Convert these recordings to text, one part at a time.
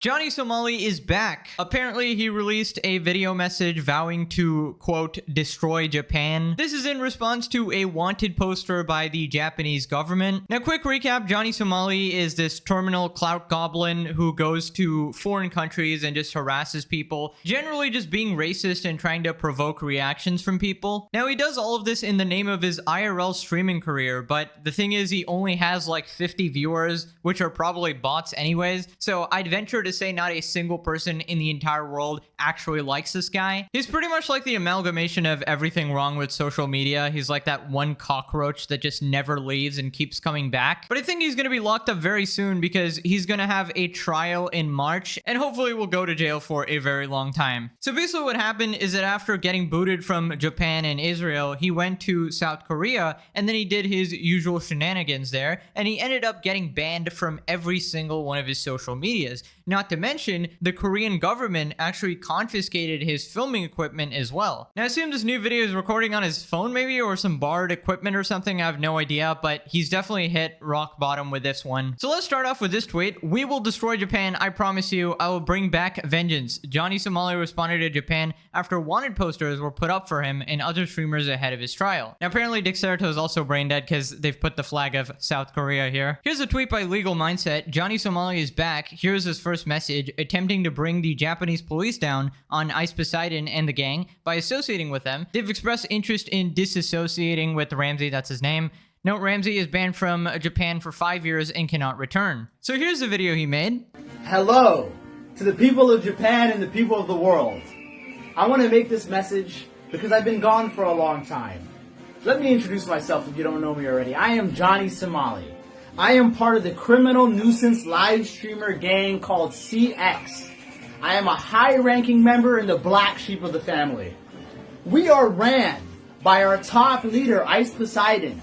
Johnny Somali is back. Apparently, he released a video message vowing to, quote, destroy Japan. This is in response to a wanted poster by the Japanese government. Now, quick recap, Johnny Somali is this terminal clout goblin who goes to foreign countries and just harasses people, generally just being racist and trying to provoke reactions from people. Now, he does all of this in the name of his IRL streaming career, but the thing is, he only has like 50 viewers, which are probably bots anyways, so I'd venture to say not a single person in the entire world actually likes this guy. He's pretty much like the amalgamation of everything wrong with social media. He's like that one cockroach that just never leaves and keeps coming back. But I think he's gonna be locked up very soon because he's gonna have a trial in March and hopefully will go to jail for a very long time. So basically what happened is that after getting booted from Japan and Israel, he went to South Korea and then he did his usual shenanigans there and he ended up getting banned from every single one of his social medias. Not to mention, the Korean government actually confiscated his filming equipment as well. Now, I assume this new video is recording on his phone maybe, or some borrowed equipment or something, I have no idea, but he's definitely hit rock bottom with this one. So let's start off with this tweet. "We will destroy Japan, I promise you. I will bring back vengeance." Johnny Somali responded to Japan after wanted posters were put up for him and other streamers ahead of his trial. Now, apparently Dexerto is also brain dead because they've put the flag of South Korea here. Here's a tweet by Legal Mindset. "Johnny Somali is back. Here's his first message, attempting to bring the Japanese police down on Ice Poseidon and the gang by associating with them. They've expressed interest in disassociating with Ramsey," that's his name. "Note, Ramsey is banned from Japan for 5 years and cannot return." So here's the video he made. Hello to the people of Japan and the people of the world. I want to make this message because I've been gone for a long time. Let me introduce myself if you don't know me already. I am Johnny Somali. I am part of the criminal nuisance live streamer gang called CX. I am a high-ranking member in the black sheep of the family. We are ran by our top leader, Ice Poseidon.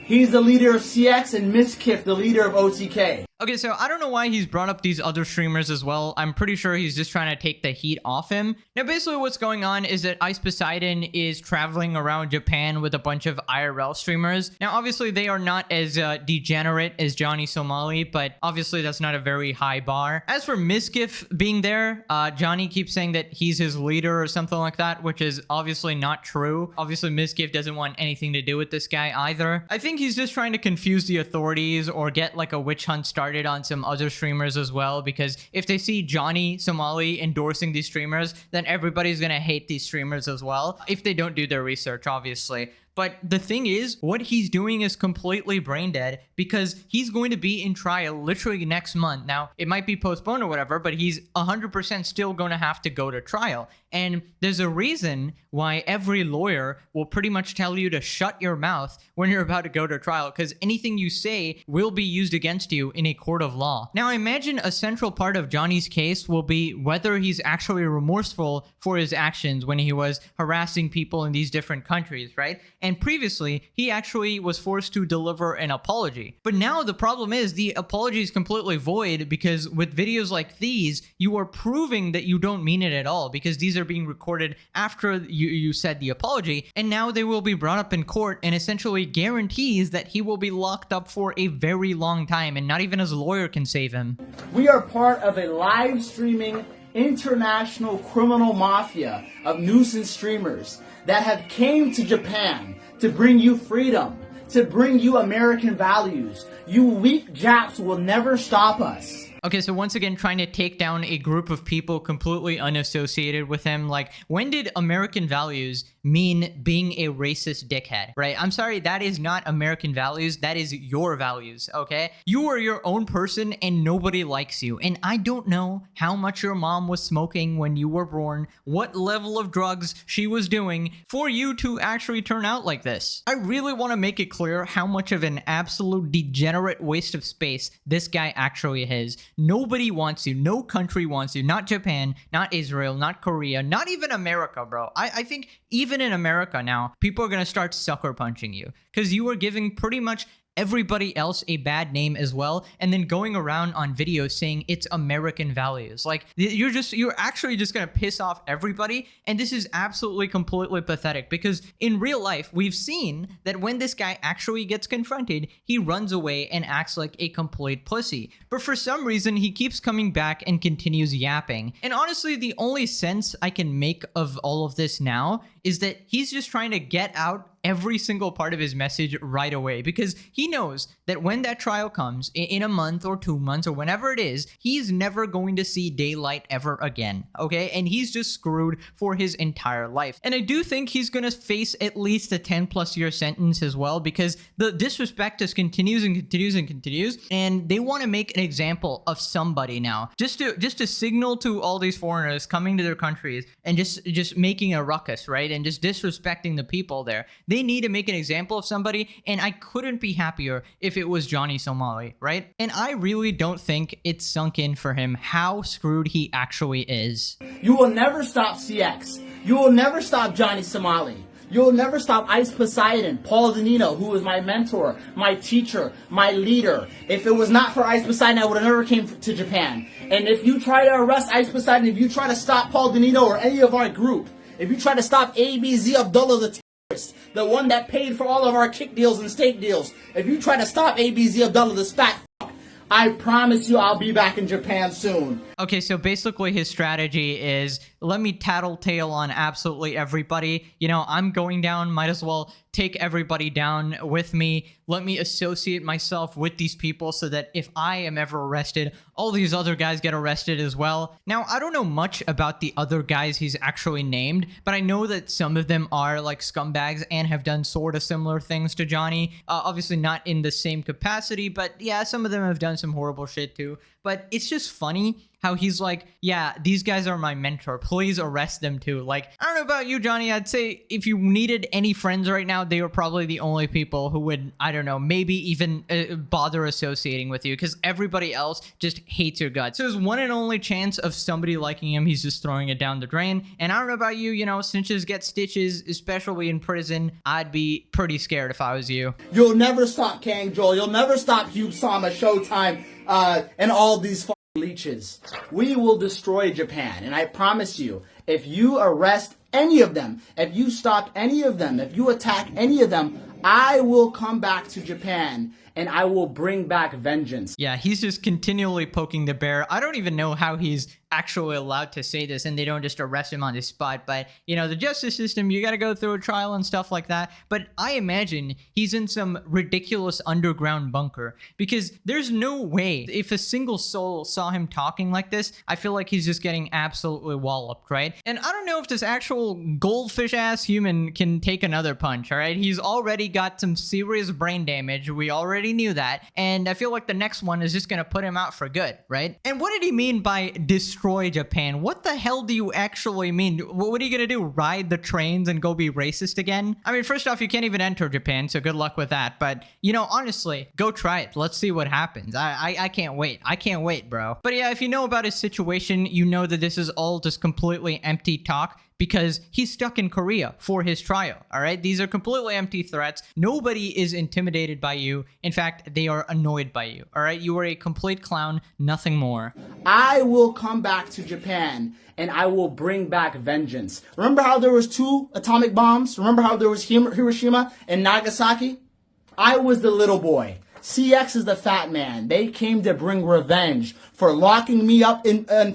He's the leader of CX and Miskiff, the leader of OTK. Okay, so I don't know why he's brought up these other streamers as well. I'm pretty sure he's just trying to take the heat off him. Now, basically what's going on is that Ice Poseidon is traveling around Japan with a bunch of IRL streamers. Now, obviously, they are not as degenerate as Johnny Somali, but obviously that's not a very high bar. As for Miskiff being there, Johnny keeps saying that he's his leader or something like that, which is obviously not true. Obviously, Miskiff doesn't want anything to do with this guy either. I think he's just trying to confuse the authorities or get like a witch hunt started on some other streamers as well, because if they see Johnny Somali endorsing these streamers, then everybody's gonna hate these streamers as well, if they don't do their research, obviously. But the thing is, what he's doing is completely brain dead because he's going to be in trial literally next month. Now, it might be postponed or whatever, but he's 100% still going to have to go to trial. And there's a reason why every lawyer will pretty much tell you to shut your mouth when you're about to go to trial, because anything you say will be used against you in a court of law. Now, I imagine a central part of Johnny's case will be whether he's actually remorseful for his actions when he was harassing people in these different countries, right? And previously, he actually was forced to deliver an apology. But now the problem is the apology is completely void because with videos like these, you are proving that you don't mean it at all because these are being recorded after you said the apology, and now they will be brought up in court and essentially guarantees that he will be locked up for a very long time and not even his lawyer can save him. We are part of a live streaming international criminal mafia of nuisance streamers that have came to Japan to bring you freedom, to bring you American values. You weak Japs will never stop us. Okay, so once again, trying to take down a group of people completely unassociated with him. Like, when did American values mean being a racist dickhead, right? I'm sorry, that is not American values. That is your values, okay? You are your own person and nobody likes you. And I don't know how much your mom was smoking when you were born, what level of drugs she was doing for you to actually turn out like this. I really want to make it clear how much of an absolute degenerate waste of space this guy actually is. Nobody wants you. No country wants you. Not Japan, not Israel, not Korea, not even America, bro. I think even in America now, people are going to start sucker punching you because you are giving pretty much everybody else a bad name as well, and then going around on video saying it's American values. Like, you're actually just gonna piss off everybody, and this is absolutely completely pathetic, because in real life we've seen that when this guy actually gets confronted, he runs away and acts like a complete pussy. But for some reason, he keeps coming back and continues yapping. And honestly, the only sense I can make of all of this now is that he's just trying to get out every single part of his message right away, because he knows that when that trial comes in a month or 2 months or whenever it is, he's never going to see daylight ever again, okay? And he's just screwed for his entire life. And I do think he's gonna face at least a 10+ year sentence as well, because the disrespect just continues and continues and continues, and they want to make an example of somebody now, just to signal to all these foreigners coming to their countries and just making a ruckus, right? And just disrespecting the people there. They need to make an example of somebody, and I couldn't be happier if it was Johnny Somali, right? And I really don't think it's sunk in for him how screwed he actually is. You will never stop CX. You will never stop Johnny Somali. You will never stop Ice Poseidon, Paul Danino, who was my mentor, my teacher, my leader. If it was not for Ice Poseidon, I would have never came to Japan. And if you try to arrest Ice Poseidon, if you try to stop Paul Danino or any of our group, if you try to stop ABZ Abdullah, the one that paid for all of our kick deals and steak deals, if you try to stop ABZ Abdullah, this fat fuck, I promise you I'll be back in Japan soon. Okay, so basically his strategy is, let me tattletale on absolutely everybody. You know, I'm going down, might as well take everybody down with me. Let me associate myself with these people so that if I am ever arrested, all these other guys get arrested as well. Now, I don't know much about the other guys he's actually named, but I know that some of them are like scumbags and have done sort of similar things to Johnny. Obviously not in the same capacity, but yeah, some of them have done some horrible shit too. But it's just funny how he's like, yeah, these guys are my mentor. Please arrest them too. Like, I don't know about you, Johnny. I'd say if you needed any friends right now, they were probably the only people who would, I don't know, maybe even bother associating with you, because everybody else just hates your guts. So his one and only chance of somebody liking him, he's just throwing it down the drain. And I don't know about you, you know, snitches get stitches, especially in prison. I'd be pretty scared if I was you. You'll never stop Kang Joel. You'll never stop Hugh Sama, Showtime, and all these leeches. We will destroy Japan, and I promise you, if you arrest any of them, if you stop any of them, if you attack any of them, I will come back to Japan and I will bring back vengeance. Yeah, he's just continually poking the bear. I don't even know how he's actually allowed to say this and they don't just arrest him on the spot. But, you know, the justice system, you got to go through a trial and stuff like that. But I imagine he's in some ridiculous underground bunker, because there's no way, if a single soul saw him talking like this, I feel like he's just getting absolutely walloped, right? And I don't know if this actual goldfish ass human can take another punch, all right? He's already got some serious brain damage. We already knew that. And I feel like the next one is just going to put him out for good, right? And what did he mean by destroy Japan? What the hell do you actually mean? What are you gonna do? Ride the trains and go be racist again? I mean, first off, you can't even enter Japan, so good luck with that. But, you know, honestly, go try it. Let's see what happens. I can't wait. I can't wait, bro. But yeah, if you know about his situation, you know that this is all just completely empty talk, because he's stuck in Korea for his trial, all right? These are completely empty threats. Nobody is intimidated by you. In fact, they are annoyed by you, all right? You are a complete clown, nothing more. I will come back to Japan and I will bring back vengeance. Remember how there was 2 atomic bombs? Remember how there was Hiroshima and Nagasaki? I was the little boy. CX is the fat man. They came to bring revenge for locking me up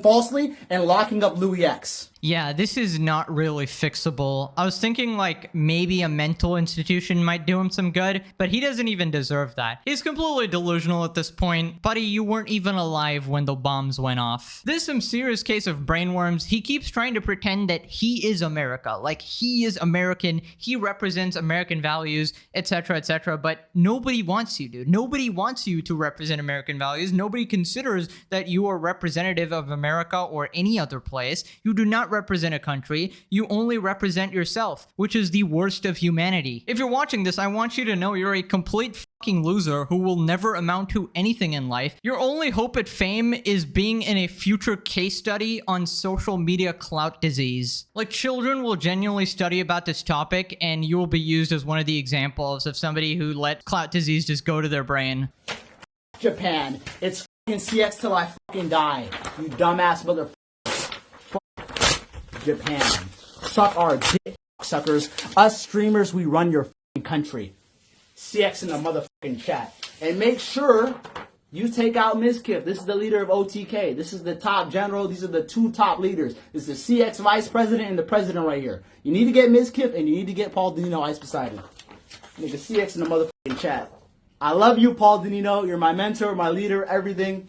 falsely and locking up Louis X. Yeah, this is not really fixable. I was thinking like maybe a mental institution might do him some good, but he doesn't even deserve that. He's completely delusional at this point. Buddy, you weren't even alive when the bombs went off. This is some serious case of brainworms. He keeps trying to pretend that he is America, like he is American, he represents American values, etc., but nobody wants you, dude. Nobody wants you to represent American values. Nobody considers that that you are representative of America or any other place. You do not represent a country. You only represent yourself, which is the worst of humanity. If you're watching this, I want you to know you're a complete fucking loser who will never amount to anything in life. Your only hope at fame is being in a future case study on social media clout disease. Like, children will genuinely study about this topic and you will be used as one of the examples of somebody who let clout disease just go to their brain. Japan. It's fucking CX till I fucking die. You dumbass motherfucker. Fuck Japan. Suck our dick, suckers. Us streamers, we run your fucking country. CX in the motherfucking chat. And make sure you take out Ms. Kip. This is the leader of OTK. This is the top general. These are the two top leaders. This is the CX vice president and the president right here. You need to get Ms. Kip and you need to get Paul Danino Ice Poseidon. Nigga, CX in the motherfucking chat. I love you, Paul Danino. You're my mentor, my leader, everything.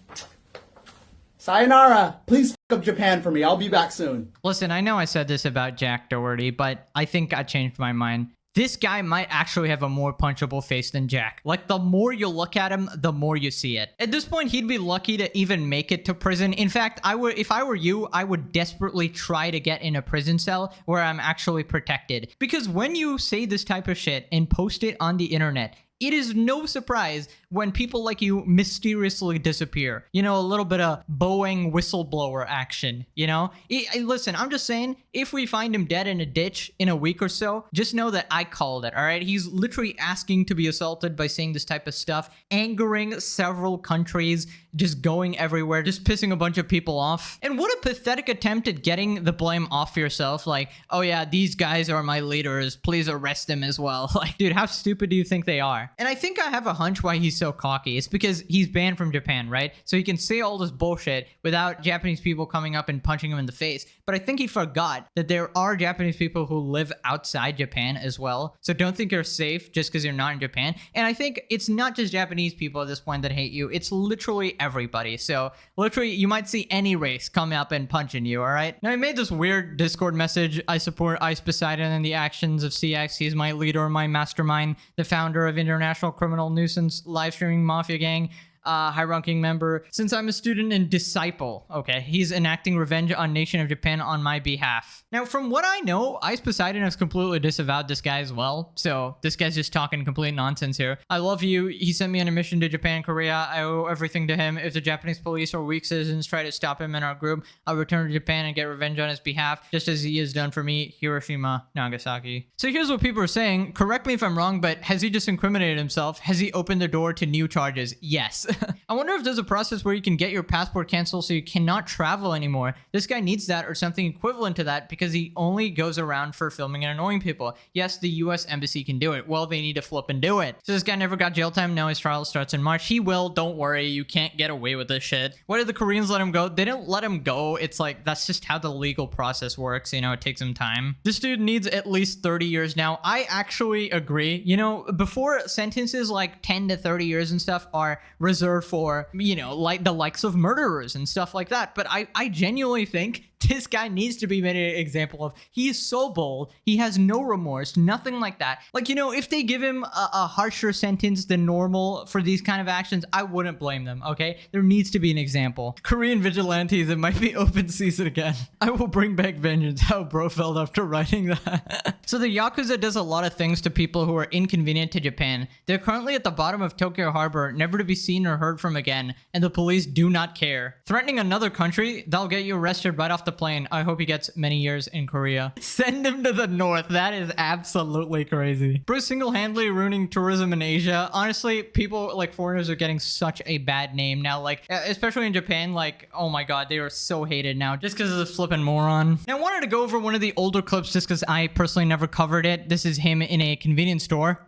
Sayonara. Please fuck up Japan for me. I'll be back soon. Listen, I know I said this about Jack Doherty, but I think I changed my mind. This guy might actually have a more punchable face than Jack. Like, the more you look at him, the more you see it. At this point, he'd be lucky to even make it to prison. In fact, if I were you, I would desperately try to get in a prison cell where I'm actually protected. Because when you say this type of shit and post it on the internet, it is no surprise when people like you mysteriously disappear. You know, a little bit of Boeing whistleblower action, you know? Listen, I'm just saying, if we find him dead in a ditch in a week or so, just know that I called it, all right? He's literally asking to be assaulted by saying this type of stuff, angering several countries, just going everywhere, just pissing a bunch of people off. And what a pathetic attempt at getting the blame off yourself. Like, oh yeah, these guys are my leaders. Please arrest them as well. Like, dude, how stupid do you think they are? And I think I have a hunch why he's so cocky. It's because he's banned from Japan, right? So he can say all this bullshit without Japanese people coming up and punching him in the face. But I think he forgot that there are Japanese people who live outside Japan as well. So don't think you're safe just because you're not in Japan. And I think it's not just Japanese people at this point that hate you. It's literally everybody. So literally, you might see any race come up and punching you, all right? Now, I made this weird Discord message. I support Ice Poseidon and the actions of CX. He's my leader, my mastermind, the founder of International Criminal Nuisance live streaming mafia gang, high-ranking member. Since I'm a student and disciple, okay, he's enacting revenge on Nation of Japan on my behalf. Now, from what I know, Ice Poseidon has completely disavowed this guy as well, so this guy's just talking complete nonsense here. I love you. He sent me on a mission to Japan, Korea. I owe everything to him. If the Japanese police or weak citizens try to stop him in our group, I'll return to Japan and get revenge on his behalf, just as he has done for me, Hiroshima, Nagasaki. So here's what people are saying. Correct me if I'm wrong, but has he just incriminated himself? Has he opened the door to new charges? Yes. I wonder if there's a process where you can get your passport canceled so you cannot travel anymore. This guy needs that or something equivalent to that because he only goes around for filming and annoying people. Yes, the US Embassy can do it. Well, they need to flip and do it. So this guy never got jail time. Now his trial starts in March. He will. Don't worry. You can't get away with this shit. Why did the Koreans let him go? They didn't let him go. It's like, that's just how the legal process works. You know, it takes some time. This dude needs at least 30 years now. I actually agree. You know, before sentences like 10 to 30 years and stuff are reserved for, you know, like the likes of murderers and stuff like that. But I genuinely think this guy needs to be made an example of. He is so bold. He has no remorse, nothing like that. Like, you know, if they give him a harsher sentence than normal for these kind of actions, I wouldn't blame them, okay? There needs to be an example. Korean vigilantes, it might be open season again. I will bring back vengeance. How bro felt after writing that. So the Yakuza does a lot of things to people who are inconvenient to Japan. They're currently at the bottom of Tokyo Harbor, never to be seen or heard from again, and the police do not care. Threatening another country, they'll get you arrested right off the plane. I hope he gets many years in Korea. Send him to the north. That is absolutely crazy. Bro, single-handedly ruining tourism in Asia. Honestly, people like foreigners are getting such a bad name now. Like, especially in Japan, like, oh my god, they are so hated now just because of the flippin' moron. Now, I wanted to go over one of the older clips just because I personally never covered it. This is him in a convenience store.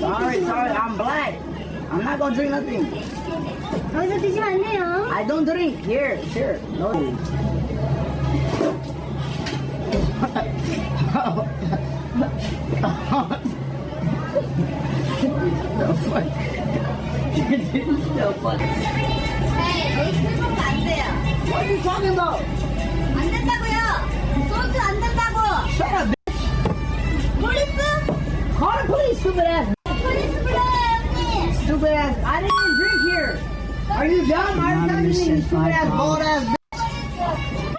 Sorry, I'm black. I'm not gonna drink nothing. I don't drink. Here. No. The fuck? The fuck? What are you talking about? 안 된다고요. 소주 안 된다고. Shut up, bitch. police? Call the police, stupid ass. police 불러요, 형님. Stupid ass. I didn't even drink here. Are you dumb? Are you telling me, you stupid ass, bald ass?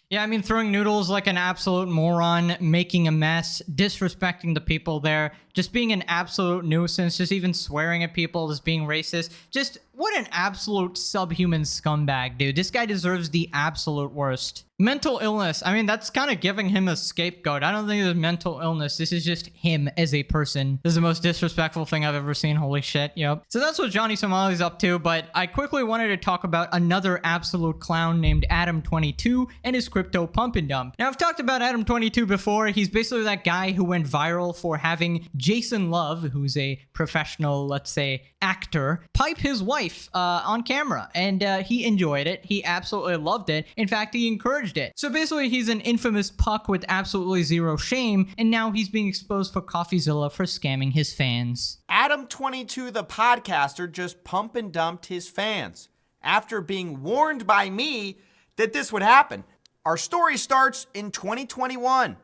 Yeah, I mean, throwing noodles like an absolute moron, making a mess, disrespecting the people there, just being an absolute nuisance, just even swearing at people, just being racist. Just what an absolute subhuman scumbag, dude. This guy deserves the absolute worst. Mental illness. I mean, that's kind of giving him a scapegoat. I don't think there's mental illness. This is just him as a person. This is the most disrespectful thing I've ever seen. Holy shit. Yep. So that's what Johnny Somali's up to, but I quickly wanted to talk about another absolute clown named Adam22 and his crypto pump and dump. Now, I've talked about Adam22 before. He's basically that guy who went viral for having Jason Love, who's a professional, let's say, actor, pipe his wife on camera, and he enjoyed it. He absolutely loved it. In fact, he encouraged it. So basically, he's an infamous puck with absolutely zero shame, and now he's being exposed for CoffeeZilla for scamming his fans. Adam22, the podcaster, just pump and dumped his fans after being warned by me that this would happen. Our story starts in 2021.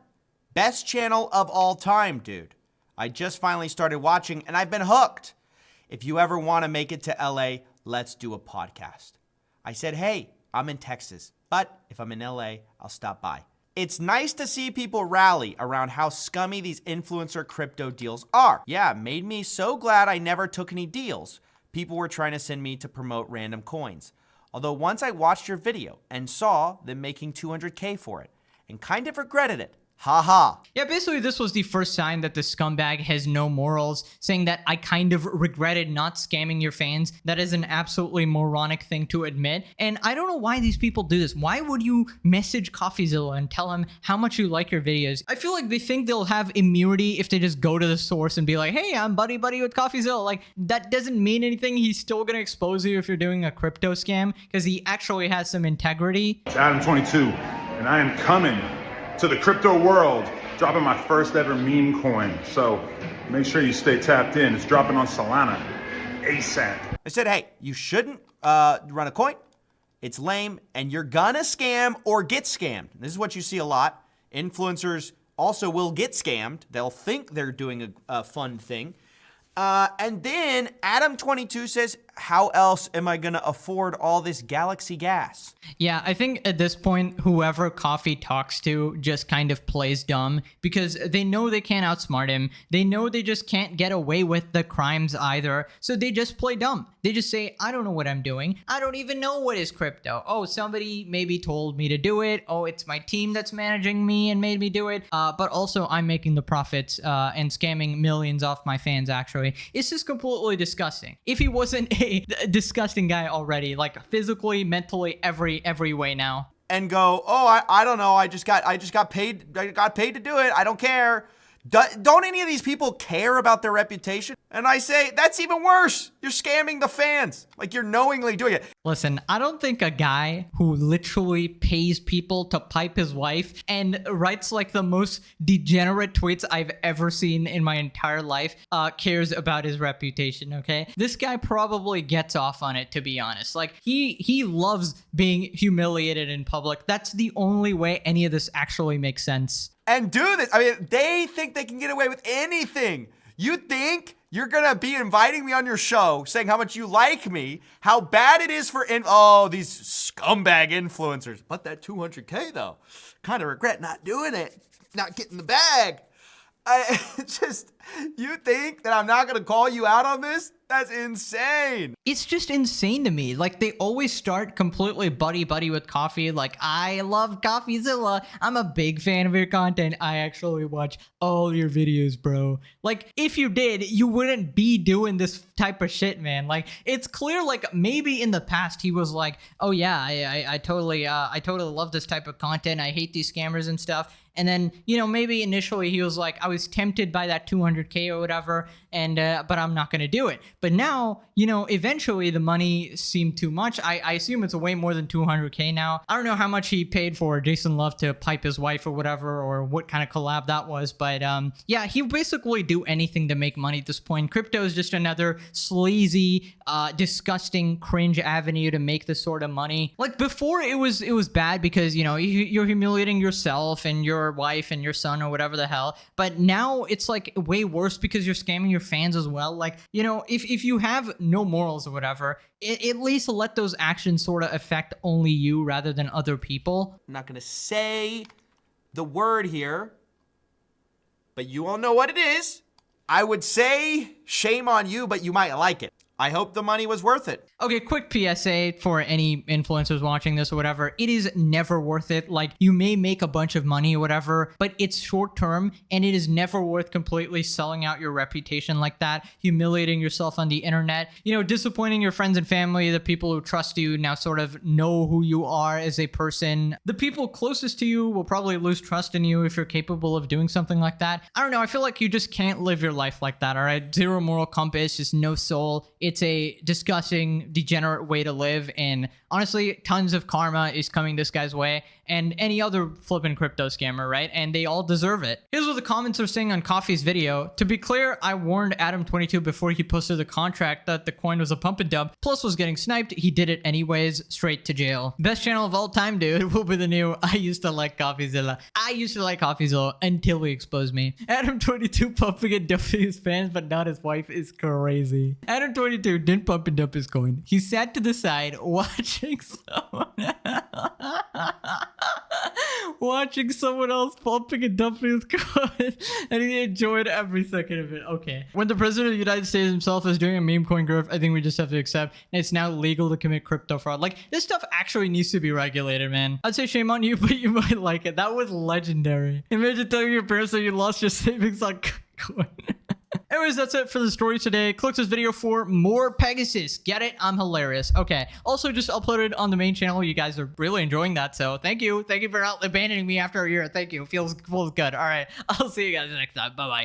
Best channel of all time, dude. I just finally started watching and I've been hooked. If you ever want to make it to LA, let's do a podcast. I said, hey, I'm in Texas, but if I'm in LA, I'll stop by. It's nice to see people rally around how scummy these influencer crypto deals are. Yeah, it made me so glad I never took any deals. People were trying to send me to promote random coins. Although once I watched your video and saw them making 200K for it and kind of regretted it. Haha. Yeah, basically this was the first sign that the scumbag has no morals, saying that I kind of regretted not scamming your fans. That is an absolutely moronic thing to admit. And I don't know why these people do this. Why would you message CoffeeZilla and tell him how much you like your videos? I feel like they think they'll have immunity if they just go to the source and be like, hey, I'm buddy with CoffeeZilla. Like, that doesn't mean anything. He's still going to expose you if you're doing a crypto scam because he actually has some integrity. It's Adam22, and I am coming to the crypto world, dropping my first ever meme coin. So make sure you stay tapped in. It's dropping on Solana ASAP. I said, hey, you shouldn't run a coin. It's lame, and you're gonna scam or get scammed. This is what you see a lot. Influencers also will get scammed. They'll think they're doing a fun thing. And then Adam22 says, how else am I gonna afford all this galaxy gas? Yeah, I think at this point, whoever Coffee talks to just kind of plays dumb because they know they can't outsmart him. They know they just can't get away with the crimes either. So they just play dumb. They just say, I don't know what I'm doing. I don't even know what is crypto. Oh, somebody maybe told me to do it. Oh, it's my team that's managing me and made me do it. But also I'm making the profits and scamming millions off my fans, actually. It's just completely disgusting. If he wasn't a disgusting guy already, like physically, mentally, every way now. And go, oh, I don't know. I just got paid. I got paid to do it. I don't care. Don't any of these people care about their reputation? And I say, that's even worse. You're scamming the fans. Like, you're knowingly doing it. Listen, I don't think a guy who literally pays people to pipe his wife and writes like the most degenerate tweets I've ever seen in my entire life cares about his reputation, okay? This guy probably gets off on it, to be honest. Like, he loves being humiliated in public. That's the only way any of this actually makes sense. And do this. I mean, they think they can get away with anything. You think you're going to be inviting me on your show, saying how much you like me, how bad it is for, these scumbag influencers. But that 200K though, kind of regret not doing it, not getting the bag. You think that I'm not going to call you out on this? That's insane. It's just insane to me. Like, they always start completely buddy with Coffee. Like, I love CoffeeZilla. I'm a big fan of your content. I actually watch all your videos, bro. Like, if you did, you wouldn't be doing this type of shit, man. Like, it's clear, like, maybe in the past he was like, oh yeah, I totally love this type of content. I hate these scammers and stuff. And then, maybe initially he was like, I was tempted by that 200K or whatever, and but I'm not gonna do it. But now, eventually the money seemed too much. I assume it's way more than 200K now. I don't know how much he paid for Jason Love to pipe his wife or whatever, or what kind of collab that was. But yeah, he basically do anything to make money at this point. Crypto is just another sleazy, disgusting, cringe avenue to make this sort of money. Like, before it was bad because, you're humiliating yourself and your wife and your son or whatever the hell. But now it's like way worse because you're scamming your fans as well. Like, if if you have no morals or whatever, at least let those actions sort of affect only you rather than other people. I'm not gonna say the word here, but you all know what it is. I would say shame on you, but you might like it. I hope the money was worth it. Okay, quick PSA for any influencers watching this or whatever. It is never worth it. Like, you may make a bunch of money or whatever, but it's short term, and it is never worth completely selling out your reputation like that, humiliating yourself on the internet, you know, disappointing your friends and family, the people who trust you now sort of know who you are as a person. The people closest to you will probably lose trust in you if you're capable of doing something like that. I don't know, I feel like you just can't live your life like that, all right? Zero moral compass, just no soul. It's a disgusting, degenerate way to live, and honestly, tons of karma is coming this guy's way, and any other flippin' crypto scammer, right? And they all deserve it. Here's what the comments are saying on Coffee's video. To be clear, I warned Adam22 before he posted the contract that the coin was a pump and dump, plus was getting sniped. He did it anyways, straight to jail. Best channel of all time, dude, will be the new I used to like CoffeeZilla. I used to like CoffeeZilla until he exposed me. Adam22 pumping and dumping his fans, but not his wife is crazy. Adam22 didn't pump and dump his coin. He sat to the side watching someone else pumping and dumping his coin, and he enjoyed every second of it. Okay. When the president of the United States himself is doing a meme coin growth, I think we just have to accept it's now legal to commit crypto fraud. Like, this stuff actually needs to be regulated, man. I'd say shame on you, but you might like it. That was legendary. Imagine telling your parents that you lost your savings on coin. Anyways, that's it for the story today. Click this video for more Pegasus. Get it? I'm hilarious. Okay. Also, just uploaded on the main channel. You guys are really enjoying that, so thank you. Thank you for not abandoning me after a year. Thank you. Feels good. All right. I'll see you guys next time. Bye-bye.